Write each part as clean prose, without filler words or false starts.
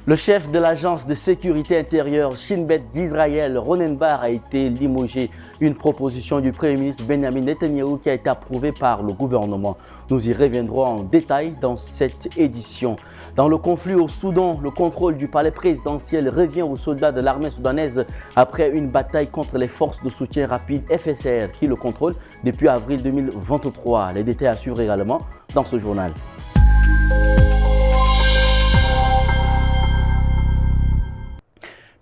Le chef de l'agence de sécurité intérieure Shin Bet d'Israël, Ronen Bar, a été limogé. Une proposition du Premier ministre Benjamin Netanyahou qui a été approuvée par le gouvernement. Nous y reviendrons en détail dans cette édition. Dans le conflit au Soudan, le contrôle du palais présidentiel revient aux soldats de l'armée soudanaise après une bataille contre les forces de soutien rapide FSR qui le contrôlent depuis avril 2023. Les détails assurent également dans ce journal.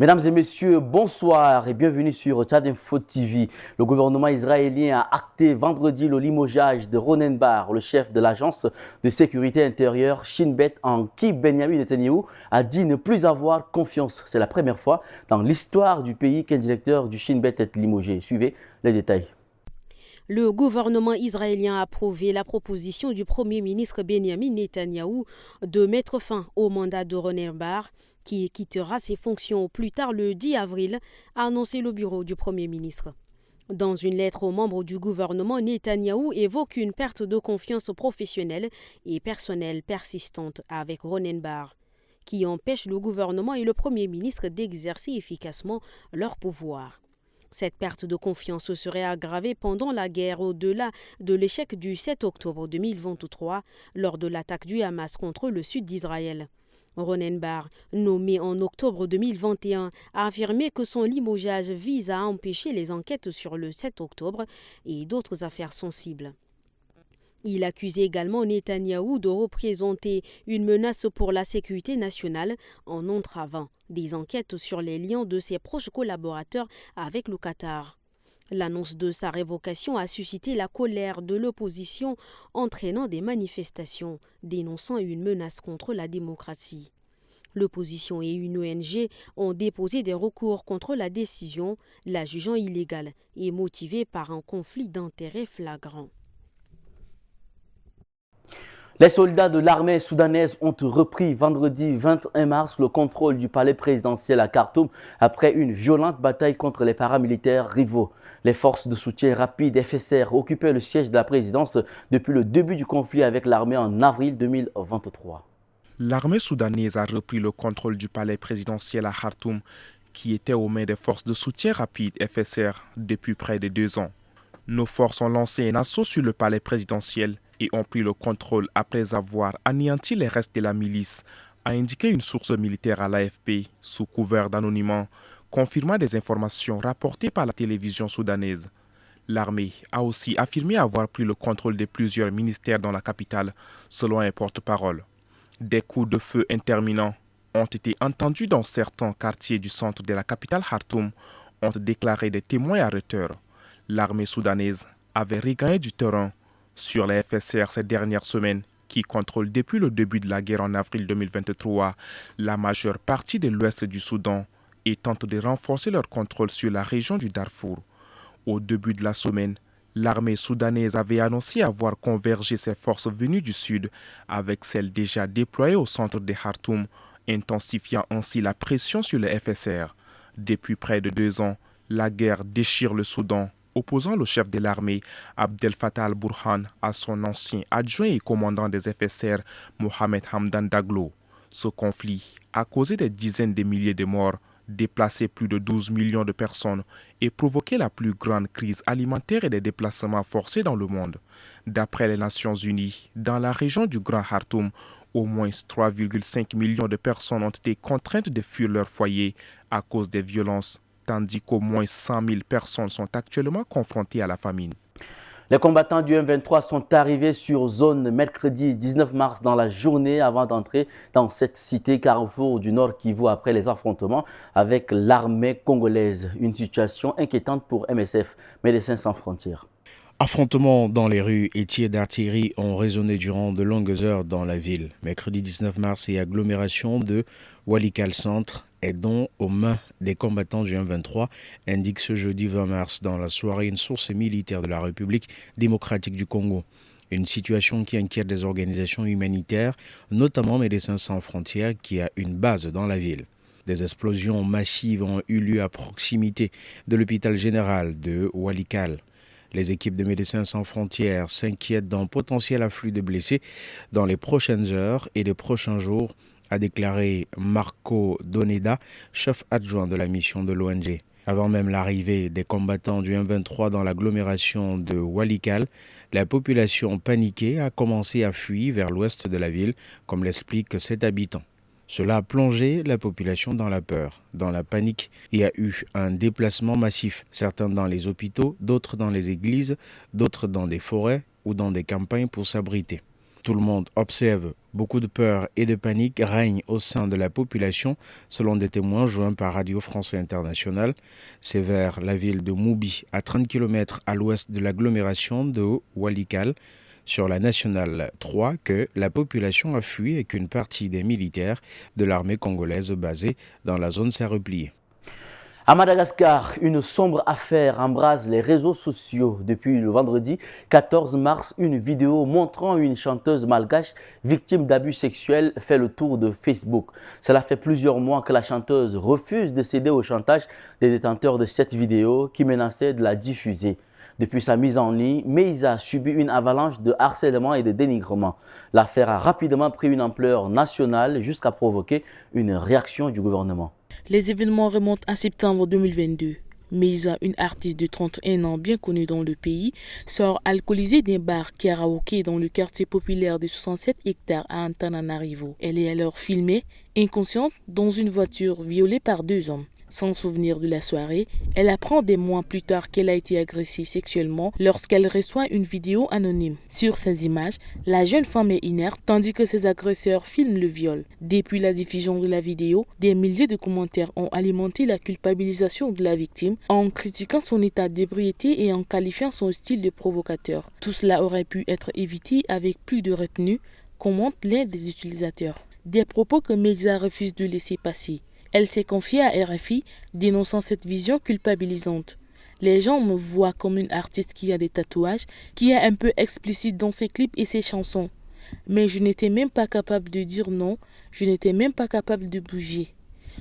Mesdames et messieurs, bonsoir et bienvenue sur Tchad Info TV. Le gouvernement israélien a acté vendredi le limogeage de Ronen Bar, le chef de l'agence de sécurité intérieure Shin Bet, en qui Benjamin Netanyahou a dit ne plus avoir confiance. C'est la première fois dans l'histoire du pays qu'un directeur du Shin Bet est limogé. Suivez les détails. Le gouvernement israélien a approuvé la proposition du Premier ministre Benjamin Netanyahou de mettre fin au mandat de Ronen Bar, qui quittera ses fonctions au plus tard le 10 avril, a annoncé le bureau du Premier ministre. Dans une lettre aux membres du gouvernement, Netanyahou évoque une perte de confiance professionnelle et personnelle persistante avec Ronen Bar, qui empêche le gouvernement et le Premier ministre d'exercer efficacement leur pouvoir. Cette perte de confiance serait aggravée pendant la guerre au-delà de l'échec du 7 octobre 2023 lors de l'attaque du Hamas contre le sud d'Israël. Ronen Bar, nommé en octobre 2021, a affirmé que son limogeage vise à empêcher les enquêtes sur le 7 octobre et d'autres affaires sensibles. Il accusait également Netanyahou de représenter une menace pour la sécurité nationale en entravant des enquêtes sur les liens de ses proches collaborateurs avec le Qatar. L'annonce de sa révocation a suscité la colère de l'opposition, entraînant des manifestations dénonçant une menace contre la démocratie. L'opposition et une ONG ont déposé des recours contre la décision, la jugeant illégale et motivée par un conflit d'intérêts flagrant. Les soldats de l'armée soudanaise ont repris vendredi 21 mars le contrôle du palais présidentiel à Khartoum après une violente bataille contre les paramilitaires rivaux. Les forces de soutien rapide FSR occupaient le siège de la présidence depuis le début du conflit avec l'armée en avril 2023. L'armée soudanaise a repris le contrôle du palais présidentiel à Khartoum, qui était aux mains des forces de soutien rapide FSR depuis près de 2 ans. Nos forces ont lancé un assaut sur le palais présidentiel et ont pris le contrôle après avoir anéanti les restes de la milice, a indiqué une source militaire à l'AFP sous couvert d'anonymat, confirmant des informations rapportées par la télévision soudanaise. L'armée a aussi affirmé avoir pris le contrôle de plusieurs ministères dans la capitale, selon un porte-parole. Des coups de feu interminants ont été entendus dans certains quartiers du centre de la capitale Khartoum, ont déclaré des témoins à Reuters. L'armée soudanaise avait regagné du terrain sur les FSR ces dernières semaines, qui contrôlent depuis le début de la guerre en avril 2023 la majeure partie de l'ouest du Soudan et tentent de renforcer leur contrôle sur la région du Darfour. Au début de la semaine, l'armée soudanaise avait annoncé avoir convergé ses forces venues du sud avec celles déjà déployées au centre de Khartoum, intensifiant ainsi la pression sur les FSR. Depuis près de 2 ans, la guerre déchire le Soudan, opposant le chef de l'armée, Abdel Fattah al-Burhan, à son ancien adjoint et commandant des FSR, Mohamed Hamdan Daglo. Ce conflit a causé des dizaines de milliers de morts, déplacé plus de 12 millions de personnes et provoqué la plus grande crise alimentaire et des déplacements forcés dans le monde. D'après les Nations Unies, dans la région du Grand Khartoum, au moins 3,5 millions de personnes ont été contraintes de fuir leur foyer à cause des violences, tandis qu'au moins 100 000 personnes sont actuellement confrontées à la famine. Les combattants du M23 sont arrivés sur zone mercredi 19 mars dans la journée avant d'entrer dans cette cité carrefour du Nord Kivu après les affrontements avec l'armée congolaise. Une situation inquiétante pour MSF, Médecins sans frontières. Affrontements dans les rues et tirs d'artillerie ont résonné durant de longues heures dans la ville. Mercredi 19 mars et agglomération de Walikale Centre est donc aux mains des combattants du M23, indique ce jeudi 20 mars dans la soirée une source militaire de la République démocratique du Congo. Une situation qui inquiète des organisations humanitaires, notamment Médecins sans frontières qui a une base dans la ville. Des explosions massives ont eu lieu à proximité de l'hôpital général de Walikale. Les équipes de Médecins sans frontières s'inquiètent d'un potentiel afflux de blessés dans les prochaines heures et les prochains jours a déclaré Marco Doneda, chef adjoint de la mission de l'ONG. Avant même l'arrivée des combattants du M23 dans l'agglomération de Walikale, la population paniquée a commencé à fuir vers l'ouest de la ville, comme l'explique cet habitant. Cela a plongé la population dans la peur, dans la panique et a eu un déplacement massif, certains dans les hôpitaux, d'autres dans les églises, d'autres dans des forêts ou dans des campagnes pour s'abriter. Tout le monde observe, beaucoup de peur et de panique règnent au sein de la population, selon des témoins joints par Radio France Internationale. C'est vers la ville de Moubi, à 30 km à l'ouest de l'agglomération de Walikale, sur la nationale 3, que la population a fui et qu'une partie des militaires de l'armée congolaise basée dans la zone s'est repliée. À Madagascar, une sombre affaire embrase les réseaux sociaux. Depuis le vendredi 14 mars, une vidéo montrant une chanteuse malgache victime d'abus sexuels fait le tour de Facebook. Cela fait plusieurs mois que la chanteuse refuse de céder au chantage des détenteurs de cette vidéo qui menaçaient de la diffuser. Depuis sa mise en ligne, Meïza a subi une avalanche de harcèlement et de dénigrement. L'affaire a rapidement pris une ampleur nationale jusqu'à provoquer une réaction du gouvernement. Les événements remontent à septembre 2022. Meïza, une artiste de 31 ans bien connue dans le pays, sort alcoolisée d'un bar karaoké dans le quartier populaire de 67 hectares à Antananarivo. Elle est alors filmée, inconsciente, dans une voiture violée par 2 hommes. Sans souvenir de la soirée, elle apprend des mois plus tard qu'elle a été agressée sexuellement lorsqu'elle reçoit une vidéo anonyme. Sur ces images, la jeune femme est inerte tandis que ses agresseurs filment le viol. Depuis la diffusion de la vidéo, des milliers de commentaires ont alimenté la culpabilisation de la victime en critiquant son état d'ébriété et en qualifiant son style de provocateur. Tout cela aurait pu être évité avec plus de retenue, commente l'un des utilisateurs. Des propos que Meïza refuse de laisser passer. Elle s'est confiée à RFI, dénonçant cette vision culpabilisante. Les gens me voient comme une artiste qui a des tatouages, qui est un peu explicite dans ses clips et ses chansons. Mais je n'étais même pas capable de dire non, je n'étais même pas capable de bouger.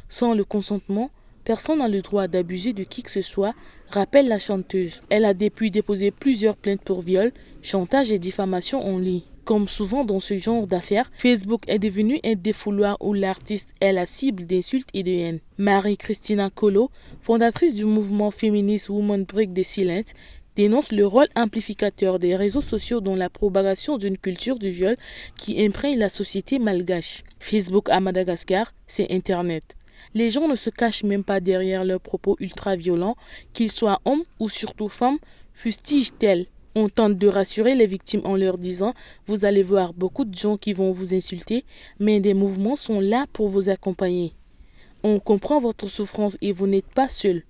Sans le consentement, personne n'a le droit d'abuser de qui que ce soit, rappelle la chanteuse. Elle a depuis déposé plusieurs plaintes pour viol, chantage et diffamation en ligne. Comme souvent dans ce genre d'affaires, Facebook est devenu un défouloir où l'artiste est la cible d'insultes et de haine. Marie-Christina Kolo, fondatrice du mouvement féministe Women Break the Silence, dénonce le rôle amplificateur des réseaux sociaux dans la propagation d'une culture du viol qui imprègne la société malgache. Facebook à Madagascar, c'est Internet. Les gens ne se cachent même pas derrière leurs propos ultra-violents, qu'ils soient hommes ou surtout femmes, fustigent-elles. On tente de rassurer les victimes en leur disant « Vous allez voir beaucoup de gens qui vont vous insulter, mais des mouvements sont là pour vous accompagner. On comprend votre souffrance et vous n'êtes pas seul. »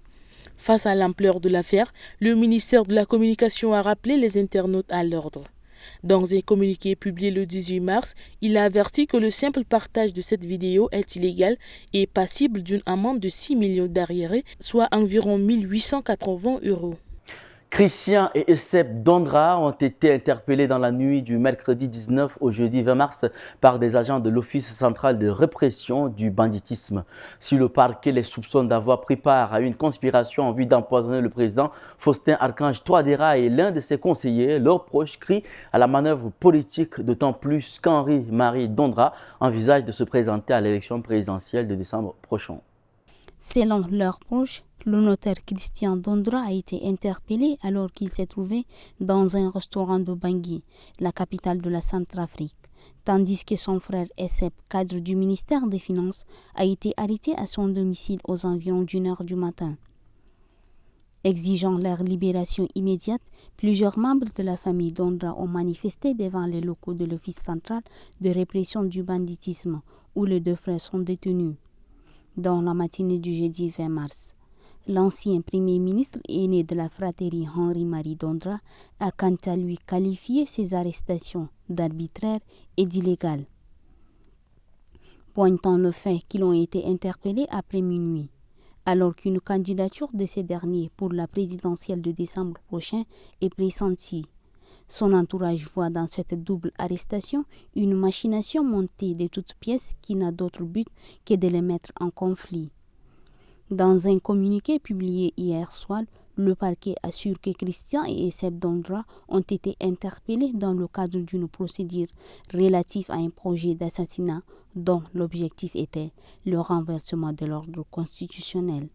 Face à l'ampleur de l'affaire, le ministère de la Communication a rappelé les internautes à l'ordre. Dans un communiqué publié le 18 mars, il a averti que le simple partage de cette vidéo est illégal et passible d'une amende de 6 millions d'arriérés, soit environ 1 880 €. Christian et Essep Dondra ont été interpellés dans la nuit du mercredi 19 au jeudi 20 mars par des agents de l'Office central de répression du banditisme. Si le parquet les soupçonne d'avoir pris part à une conspiration en vue d'empoisonner le président, Faustin Archange Touadéra et l'un de ses conseillers, leurs proches, crient à la manœuvre politique, d'autant plus qu'Henri-Marie Dondra envisage de se présenter à l'élection présidentielle de décembre prochain. Selon leurs proches, le notaire Christian Dondra a été interpellé alors qu'il s'est trouvé dans un restaurant de Bangui, la capitale de la Centrafrique, tandis que son frère Essep, cadre du ministère des Finances, a été arrêté à son domicile aux environs d'1 h du matin. Exigeant leur libération immédiate, plusieurs membres de la famille Dondra ont manifesté devant les locaux de l'Office central de répression du banditisme, où les 2 frères sont détenus. Dans la matinée du jeudi 20 mars, l'ancien Premier ministre aîné de la fratrie Henri-Marie Dondra a quant à lui qualifié ces arrestations d'arbitraires et d'illégales, pointant le fait qu'ils ont été interpellés après minuit, alors qu'une candidature de ces derniers pour la présidentielle de décembre prochain est pressentie. Son entourage voit dans cette double arrestation une machination montée de toutes pièces qui n'a d'autre but que de les mettre en conflit. Dans un communiqué publié hier soir, Le parquet assure que Christian et Esseb Dondra ont été interpellés dans le cadre d'une procédure relative à un projet d'assassinat dont l'objectif était le renversement de l'ordre constitutionnel.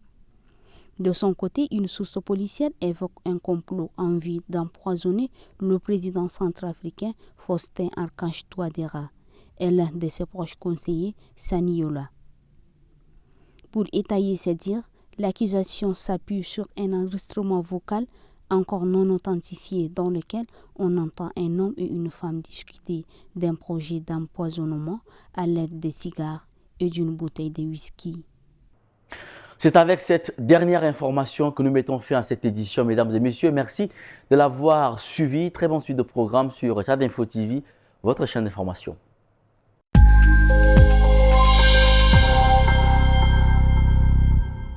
De son côté, une source policière évoque un complot en vue d'empoisonner le président centrafricain Faustin Archange Touadéra et l'un de ses proches conseillers, Sani Yola. Pour étayer ces dires, l'accusation s'appuie sur un enregistrement vocal encore non authentifié dans lequel on entend un homme et une femme discuter d'un projet d'empoisonnement à l'aide de cigares et d'une bouteille de whisky. C'est avec cette dernière information que nous mettons fin à cette édition, mesdames et messieurs. Merci de l'avoir suivi. Très bonne suite de programme sur Chad Info TV, votre chaîne d'information.